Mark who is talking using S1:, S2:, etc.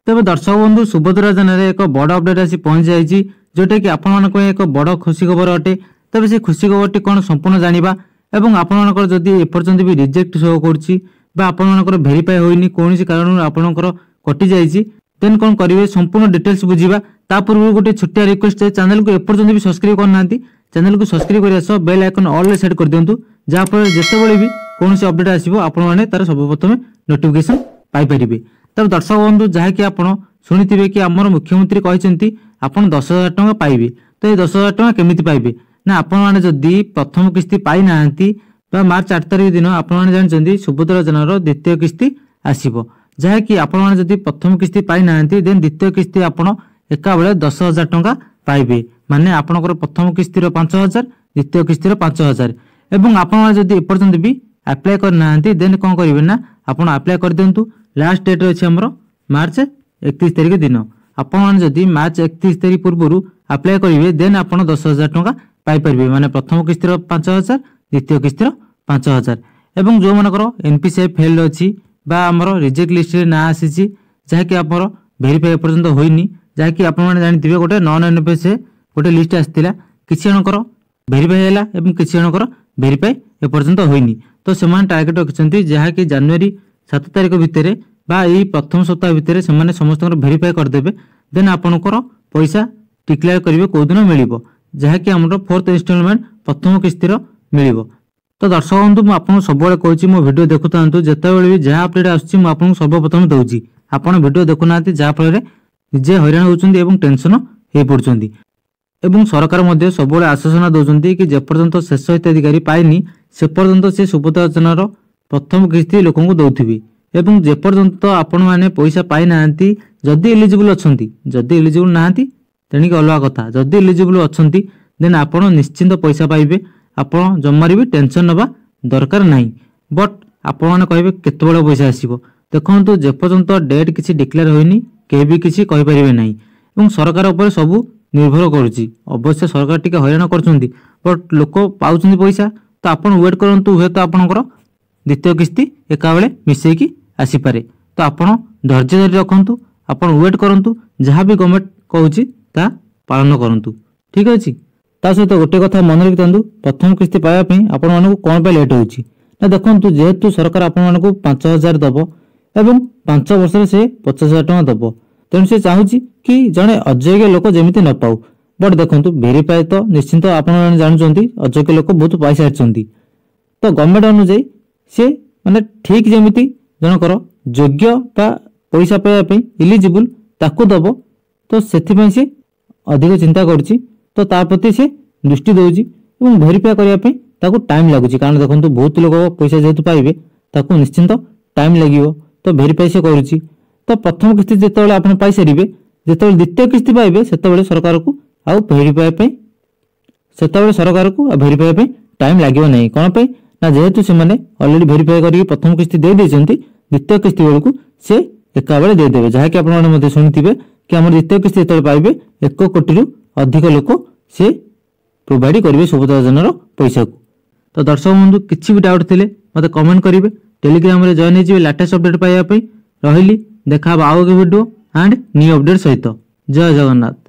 S1: तेज दर्शक बंधु सुभद्रा योजना एक बड़ अपडेट आसी पहुंच जाइए जोटा कि आपण एक बड़ खुशी खबर अटे। तेज से खुशी खबर कौन संपूर्ण जाना और आपंकर जदि एपर्यंत भी रिजेक्ट शो कर भेरीफाई होनी कौन कारण आपंकर कटि जाइए देन कौन करेंगे संपूर्ण डिटेल्स बुझा। ता पूर्व गोटे छोटिया रिक्वेस्ट है, चैनल को एपर्यंत भी सब्सक्राइब करना चैनल को सब्सक्राइब करने सह बेल आइकन ऑल सेट कर दिंतु जहाँफल जितेबाला भी कौन अपडेट आसो आपने तार सर्वप्रथम नोटिफिकेशन पाइपर। तब दर्शक बंधु जहाँकि आप शुणिथे कि आमर मुख्यमंत्री कहते आप 10,000 टଙ୍କା पाइबे। तो ये 10,000 टଙ୍କା केमी पाइबे ना आपण जदि प्रथम किस्ती पाई ना मार्च 8 तारिख दिन आपने जानते सुभद्रा योजनार द्वितीय किस्ती आसो जहाँकि आपण जदि प्रथम किस्ती पाई ना देन द्वितीय किस्ती आप एका बेले 10,000 टଙ୍କା पाइबे। माने आपणकर प्रथम किस्तीर 5,000 द्वितीय किस्तीर 5,000 एवं आपण जदि एपर्यंत भी अप्लाई करना देन कौन करेंगे ना आप अप्लाई कर दिंतु। लास्ट डेट अच्छे आमर मार्च 31 तारिख दिन आपण जदि मार्च 31 तारिख पूर्व अप्लाई करेंगे देन आप 10,000 टଙ୍କା पाइपर। माने प्रथम किस्तीर 5,000 द्वितीय किस्तीर 5,000 एवं जो मनकर एनपीसीआई फेल्ड अच्छी आमर रिजेक्ट लिस्ट ना आसी जहाँकि आप भेरीफाई एपर्यंत होनी जहाँकि आपने जानते गोटे नॉन एनपीसीआई गोटे लिस्ट आसाला किसी जनकर भेरीफाई है किसी जनकर भेरीफाई एपर्यंत होनी। तो से टार्गेट रखिंट जहाँकि जनवरी 7 तारिख भितर यही प्रथम सप्ताह भितर से समस्त भेरीफाई करदे देन आपणकर पैसा डिक्लेयर करेंगे कौ दिन मिल जहाँकि आम 4th इंस्टॉलमेंट प्रथम किस्तीर मिल। तो दर्शक बंधु मुझे सब कहूँ मो वीडियो देखु था जिते भी जहाँ अपडेट आसूँ सर्वप्रथम दूसरी आपड़ वीडियो देखुना जहाँफल निजे हैरान होती टेंशन हो पड़ती एवं सरकार सब आश्वासन दौरान कि जेपर्यंत शेष हिताधिकारी पाइनी से पर्यंत से सुभद्रा योजनार प्रथम किस्ती लोक दौथि एवं जेपर्यंत आपण मैंने पैसा पाई ना जदि एलिजिबल अच्छा जदि एलिजिबल ना तेणिक अलग कथा जदि एलिजिबल अच्छा देन आप निश्चिंत पैसा पाइबे आपण जमार भी टेंशन नवा दरकार नहीं। बट आपण कहे केत पैसा आसो देखो जेपर्यंत डेट किसी डिक्लेयर होनी कहीं भी किसी कहींपारे ना सरकार उपर सब निर्भर करुच्ची। अवश्य सरकार टी हैरान कर बट लोक पाँच पैसा तो आप वेट करूँ हे तो आपंकर द्वितीय किस्ती एका बेले मिसेकी आसीपे। तो आप धैर्य धरी रखु आप वेट करूँ जहाँ भी गवर्नमेंट कहूँ पालन करूँ ठीक अच्छे। ता सहित गोटे कथा मन रखि था प्रथम किस्ती पाइबा आपण कौन पे लेट हो देखु जेहेतु सरकार आपको 5,000 दब एवं 5 वर्ष से 50,000 टଙ୍କା दब तेणु से चाहूँ कि जड़े अयोग्य लोक जमी न पाऊ। बट देखो भेरीफाई तो निश्चिंत आप जानते अयोग्य लोक बहुत पाई सारी तो गवर्नमेंट अनुजाई सी माने ठीक जमी जनकर योग्य पैसा पाइबा इलिजिबल ताकू दब तो से अधिक चिंता करुच्ची तो प्रति से दृष्टि दौची भेरीफाई करने टाइम लगुच कारण देखो बहुत लोग पैसा जेहेतु पाइबे ताकू निश्चिंत टाइम लगे तो भेरीफाई से करुच्ची। तो प्रथम किस्ती जिते आप पाई सारे जो द्वितीय किस्ती पाइबे से सरकार को आउ भेरीफाई से सरकार को भेरीफाई टाइम लगे ना कौन पे ना जेहेतु से अलरेडी भेरीफाई करके प्रथम किस्ती दे द्वितीय किस्ती बेलू से एका बेले देदेवे जहाँकि आपने शुणिथे कि आम द्वितीय किस्ती जो पाइबे 1 कोटी अधिक लोक से प्रोवाइड करेंगे सुभद्रा योजनार पैसा को। तो दर्शक बंधु किसी भी डाउट थे मत कमेंट करेंगे टेलीग्राम रे जॉइन हो लेटेस्ट अपडेट पाइबा रही देखा आउ वीडियो एंड न्यू अपडेट सहित। जय जगन्नाथ।